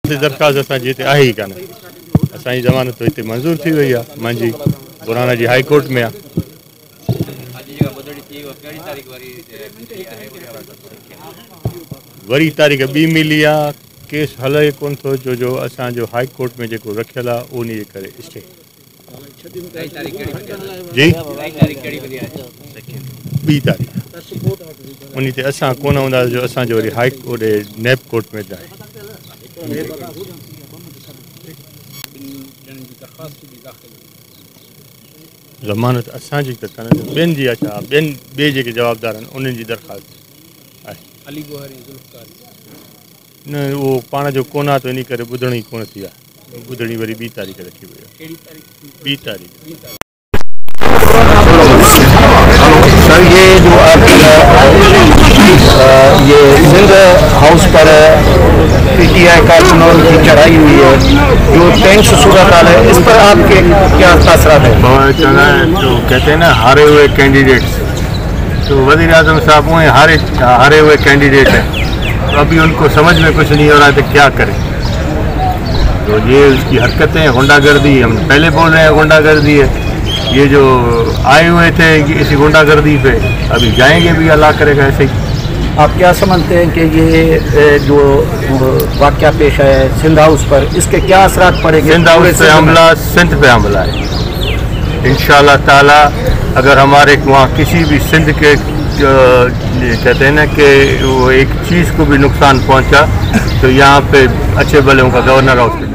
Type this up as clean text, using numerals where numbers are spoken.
दरख़्वास्त असांजे हिते आहे ई कान। असांजी ज़मानत हिते मंज़ूर थी वई आहे, मुंहिंजी बुराना जी हाई कोर्ट में आहे। वरी तारीख़ ॿी मिली आहे, केस हले कोन थो, जो असांजो हाई कोर्ट में जेको रखियल आहे उन जे करे स्टे जी 2 तारीख़ उन ते असां कोन हूंदासीं, जो असांजो वरी हाई कोर्ट नैब कोर्ट में आहे। ज़मानत असांजी त कान, ॿियनि जी आहे, छा ॿिए जेके जवाबदार आहिनि उन्हनि जी दरख़्वास्त आहे। न उहो पाण जो कोन आहे, त इन करे ॿुधण ई कोन थी आहे। ॿुधणी वरी 2 तारीख़ रखी वई आहे। 2 तारीख़। सर ये जो ये सिंध हाउस पर पीटीआई का चुनाव की चढ़ाई हुई है, जो टेंस सूरत हाल है, इस पर आपके क्या तासरात है? तो कहते हैं ना हारे हुए कैंडिडेट्स, तो वज़ीर आज़म साहब वो हारे हुए कैंडिडेट हैं, तो अभी उनको समझ में कुछ नहीं हो रहा है तो क्या करें। तो ये उसकी हरकतें गुंडागर्दी, हम पहले बोल रहे हैं गुंडागर्दी है। ये जो आए हुए थे इसी गुंडागर्दी पे अभी जाएंगे भी, अल्लाह करेगा ऐसे ही। आप क्या समझते हैं कि ये जो वाक़या पेश है सिंध हाउस पर, इसके क्या असरात पड़ेंगे? सिंध हाउस पे हमला सिंध पे हमला है इंशाअल्लाह ताला। अगर हमारे वहाँ किसी भी सिंध के कहते हैं ना कि वो एक चीज़ को भी नुकसान पहुँचा, तो यहाँ पे अच्छे भले उनका गवर्नर हाउस